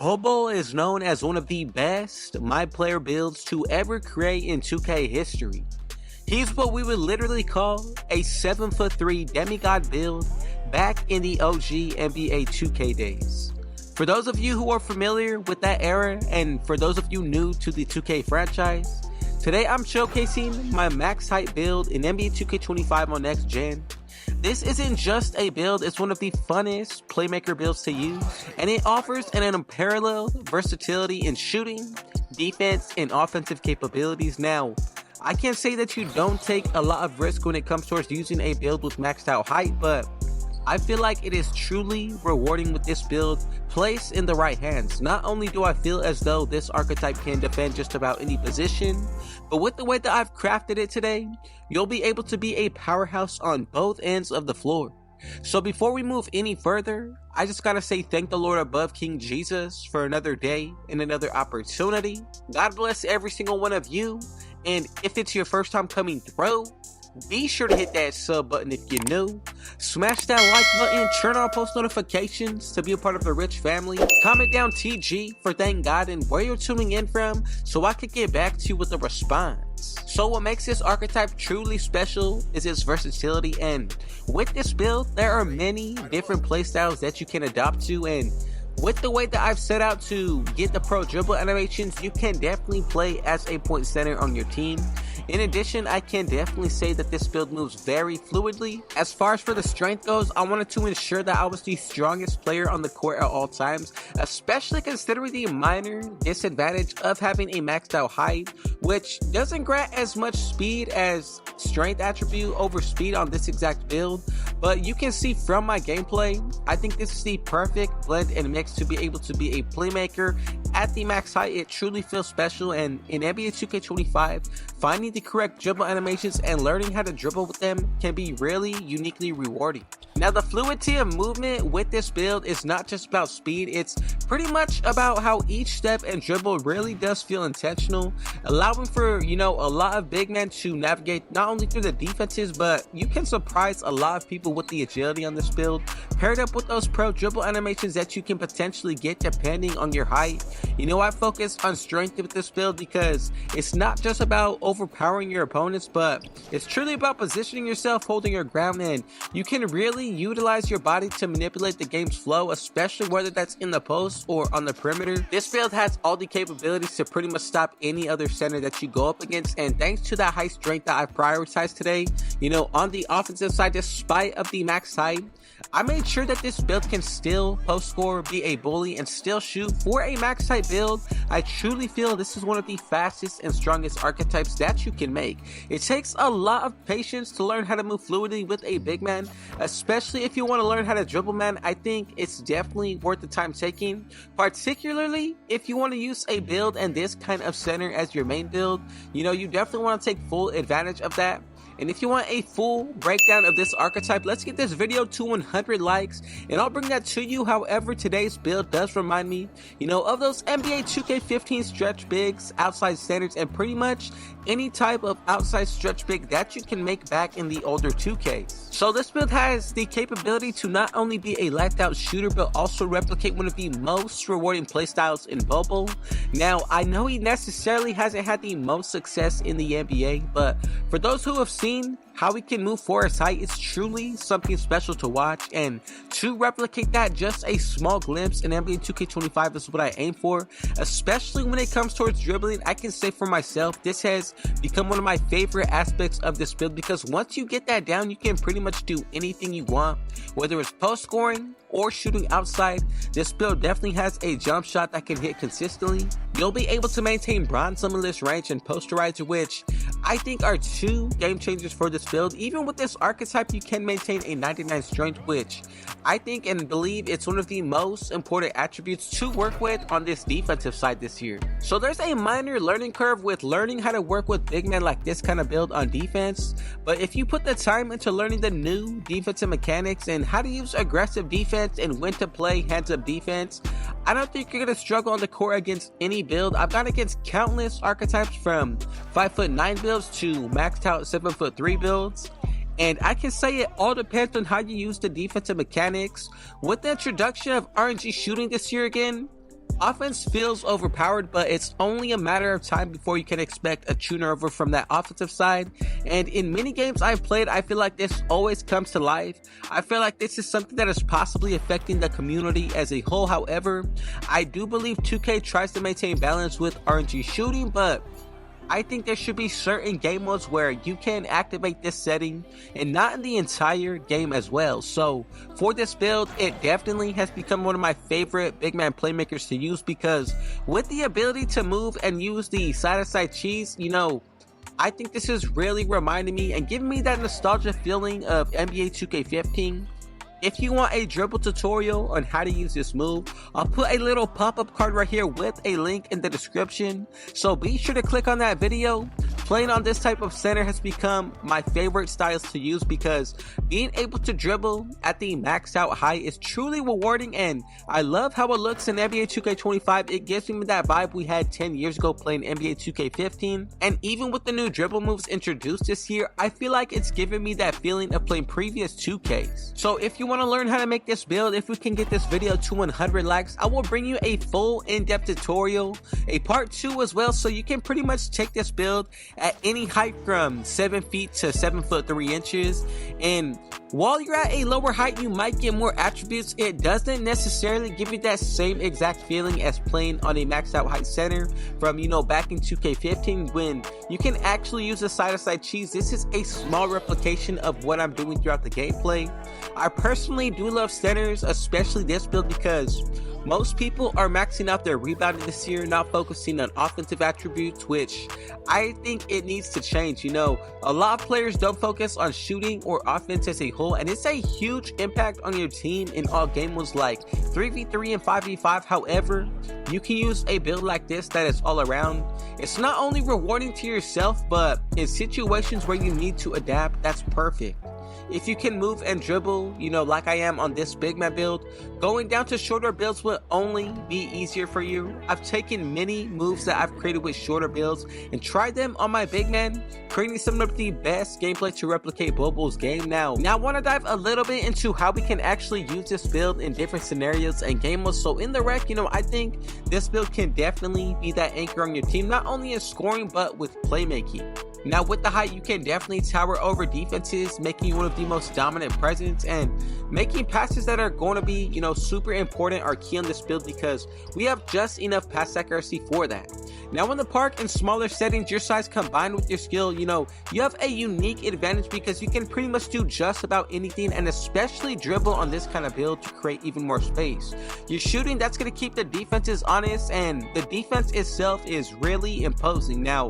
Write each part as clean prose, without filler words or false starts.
Bol Bol is known as one of the best MyPlayer builds to ever create in 2K history. He's what we would literally call a 7'3" demigod build back in the OG NBA 2K days. For those of you who are familiar with that era, and for those of you new to the 2K franchise, today I'm showcasing my max height build in NBA 2K25 on next gen. This isn't just a build, it's one of the funnest Playmaker builds to use, and it offers an unparalleled versatility in shooting, defense, and offensive capabilities. Now, I can't say that you don't take a lot of risk when it comes towards using a build with maxed out height, but I feel like it is truly rewarding with this build placed in the right hands. Not only do I feel as though this archetype can defend just about any position, but with the way that I've crafted it today, you'll be able to be a powerhouse on both ends of the floor. So before we move any further, I just gotta say thank the Lord above, King Jesus, for another day and another opportunity. God bless every single one of you, and if it's your first time coming through, be sure to hit that sub button if you're new, smash that like button, turn on post notifications to be a part of the rich family, comment down TG for thank God and where you're tuning in from so I could get back to you with a response. So what makes this archetype truly special is its versatility, and with this build there are many different playstyles that you can adopt to, and with the way that I've set out to get the pro dribble animations, you can definitely play as a point center on your team. In addition, I can definitely say that this build moves very fluidly. As far as for the strength goes, I wanted to ensure that I was the strongest player on the court at all times, especially considering the minor disadvantage of having a maxed out height, which doesn't grant as much speed as strength attribute over speed on this exact build. But you can see from my gameplay, I think this is the perfect blend and mix to be able to be a playmaker at the max height. It truly feels special, and in NBA 2K25, finding the correct dribble animations and learning how to dribble with them can be really uniquely rewarding. Now, the fluidity of movement with this build is not just about speed, it's pretty much about how each step and dribble really does feel intentional, allowing for, a lot of big men to navigate not only through the defenses, but you can surprise a lot of people with the agility on this build, paired up with those pro dribble animations that you can potentially get depending on your height. I focus on strength with this build because it's not just about overpowering your opponents, but it's truly about positioning yourself, holding your ground, and you can really utilize your body to manipulate the game's flow, especially whether that's in the post or on the perimeter. This build has all the capabilities to pretty much stop any other center that you go up against, and thanks to that high strength that I've prioritized today, on the offensive side, despite of the max height, I made sure that this build can still post score, be a bully, and still shoot. For a max height build, I truly feel this is one of the fastest and strongest archetypes that you can make. It takes a lot of patience to learn how to move fluidly with a big man, especially if you want to learn how to dribble, man. I think it's definitely worth the time taking, particularly if you want to use a build and this kind of center as your main build. You definitely want to take full advantage of that. And if you want a full breakdown of this archetype, let's get this video to 100 likes, and I'll bring that to you. However, today's build does remind me, of those NBA 2K15 stretch bigs, outside centers, and pretty much any type of outside stretch big that you can make back in the older 2Ks. So this build has the capability to not only be a lights out shooter, but also replicate one of the most rewarding playstyles in Bol Bol. Now, I know he necessarily hasn't had the most success in the NBA, but for those who have seen how he can move for his height, it's truly something special to watch, and to replicate that, just a small glimpse in NBA 2K25 is what I aim for, especially when it comes towards dribbling. I can say for myself, this has become one of my favorite aspects of this build, because once you get that down, you can pretty much do anything you want, whether it's post scoring or shooting outside. This build definitely has a jump shot that can hit consistently. You'll be able to maintain bronze limitless range and posterizer, which I think are two game changers for this build. Even with this archetype, you can maintain a 99 strength, which I think and believe it's one of the most important attributes to work with on this defensive side this year. So there's a minor learning curve with learning how to work with big men like this kind of build on defense, but if you put the time into learning the new defensive mechanics and how to use aggressive defense and when to play hands up defense, I don't think you're going to struggle on the court against any build. I've gone against countless archetypes, from 5'9" builds to maxed out 7'3" builds, and I can say it all depends on how you use the defensive mechanics. With the introduction of RNG shooting this year again, Offense feels overpowered, but it's only a matter of time before you can expect a tuner over from that offensive side. And in many games I've played, I feel like this always comes to life. I feel like this is something that is possibly affecting the community as a whole. However, I do believe 2K tries to maintain balance with RNG shooting, but I think there should be certain game modes where you can activate this setting and not in the entire game as well. So for this build, it definitely has become one of my favorite big man playmakers to use, because with the ability to move and use the side-to-side cheese, you know, I think this is really reminding me and giving me that nostalgia feeling of NBA 2K15. If you want a dribble tutorial on how to use this move, I'll put a little pop-up card right here with a link in the description, so be sure to click on that video. Playing on this type of center has become my favorite styles to use, because being able to dribble at the maxed out height is truly rewarding, and I love how it looks in NBA 2K25. It gives me that vibe we had 10 years ago playing NBA 2K15, and even with the new dribble moves introduced this year, I feel like it's giving me that feeling of playing previous 2Ks. So if you want to learn how to make this build, if we can get this video to 100 likes, I will bring you a full in-depth tutorial, a part 2 as well, so you can pretty much take this build at any height from 7 feet to 7 foot 3 inches. And while you're at a lower height, you might get more attributes. It doesn't necessarily give you that same exact feeling as playing on a maxed out height center from, you know, back in 2K15 when you can actually use the side-to-side cheese. This is a small replication of what I'm doing throughout the gameplay. I personally do love centers, especially this build, because most people are maxing out their rebounding this year, not focusing on offensive attributes, which I think it needs to change. You know, a lot of players don't focus on shooting or offense as a whole, and it's a huge impact on your team in all game modes like 3v3 and 5v5. However, you can use a build like this that is all around. It's not only rewarding to yourself, but in situations where you need to adapt, that's perfect. If you can move and dribble, you know, like I am on this big man build, going down to shorter builds will only be easier for you. I've taken many moves that I've created with shorter builds and tried them on my big man, creating some of the best gameplay to replicate Bol Bol's game. Now I want to dive a little bit into how we can actually use this build in different scenarios and game modes. So in the rec, you know, I think this build can definitely be that anchor on your team, not only in scoring, but with playmaking. Now with the height, you can definitely tower over defenses, making you one of the most dominant presence, and making passes that are going to be, you know, super important are key on this build, because we have just enough pass accuracy for that. Now in the park and smaller settings, your size combined with your skill, you know, you have a unique advantage, because you can pretty much do just about anything, and especially dribble on this kind of build to create even more space. Your shooting, that's going to keep the defenses honest, and the defense itself is really imposing. Now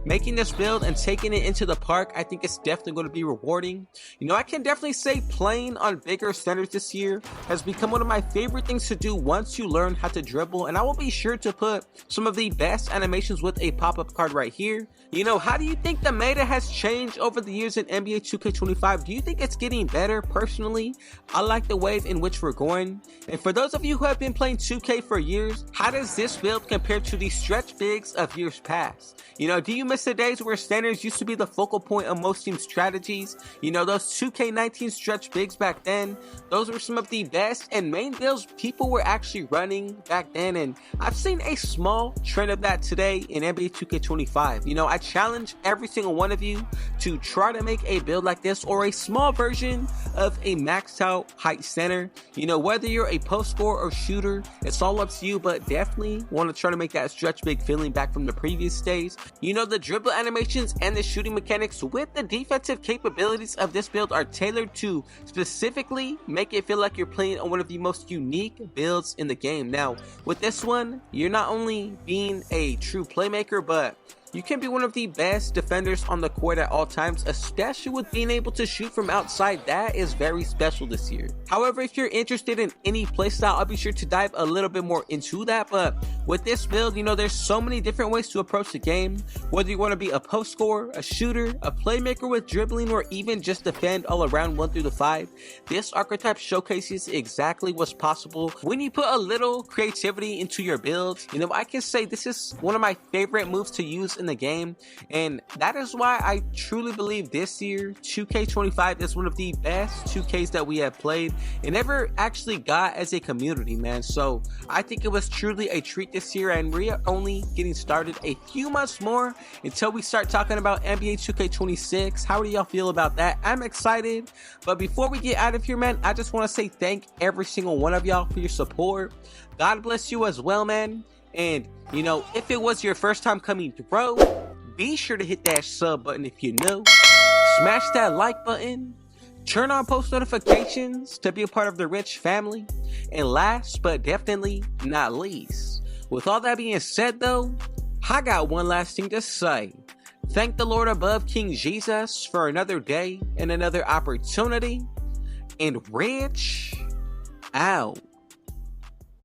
making this build and taking it into the park, I think it's definitely going to be rewarding. You know, I can definitely say playing on bigger centers this year has become one of my favorite things to do once you learn how to dribble, and I will be sure to put some of the best animations with a pop-up card right here. You know, how do you think the meta has changed over the years in NBA 2K25? Do you think it's getting better? Personally, I like the wave in which we're going. And for those of you who have been playing 2K for years, how does this build compare to the stretch bigs of years past? You know, do you miss the days where centers used to be the focal point of most team strategies? You know, those 2K19 stretch bigs back then, those were some of the best and main builds people were actually running back then, and I've seen a small trend of that today in NBA 2K25. You know, I challenge every single one of you to try to make a build like this, or a small version of a maxed out height center. You know, whether you're a post scorer or shooter, it's all up to you, but definitely want to try to make that stretch big feeling back from the previous days. You know, the dribble animations and the shooting mechanics with the defensive capabilities of this build are tailored to specifically make it feel like you're playing on one of the most unique builds in the game. Now, with this one, you're not only being a true playmaker, but you can be one of the best defenders on the court at all times, especially with being able to shoot from outside. That is very special this year. However, if you're interested in any playstyle, I'll be sure to dive a little bit more into that. But with this build, you know, there's so many different ways to approach the game. Whether you want to be a post scorer, a shooter, a playmaker with dribbling, or even just defend all around 1 through the 5, this archetype showcases exactly what's possible when you put a little creativity into your builds. You know, I can say this is one of my favorite moves to use best in the game, and that is why I truly believe this year 2K25 is one of the best 2Ks that we have played and ever actually got as a community, man. So I think it was truly a treat this year, and we are only getting started. A few months more until we start talking about NBA 2K26. How do y'all feel about that? I'm excited, but before we get out of here, man, I just want to say thank every single one of y'all for your support. God bless you as well, man. And you know, if it was your first time coming through, be sure to hit that sub button if you're new, smash that like button, turn on post notifications to be a part of the rich family, and last but definitely not least, with all that being said though, I got one last thing to say. Thank the Lord above, King Jesus, for another day and another opportunity, and Rich out.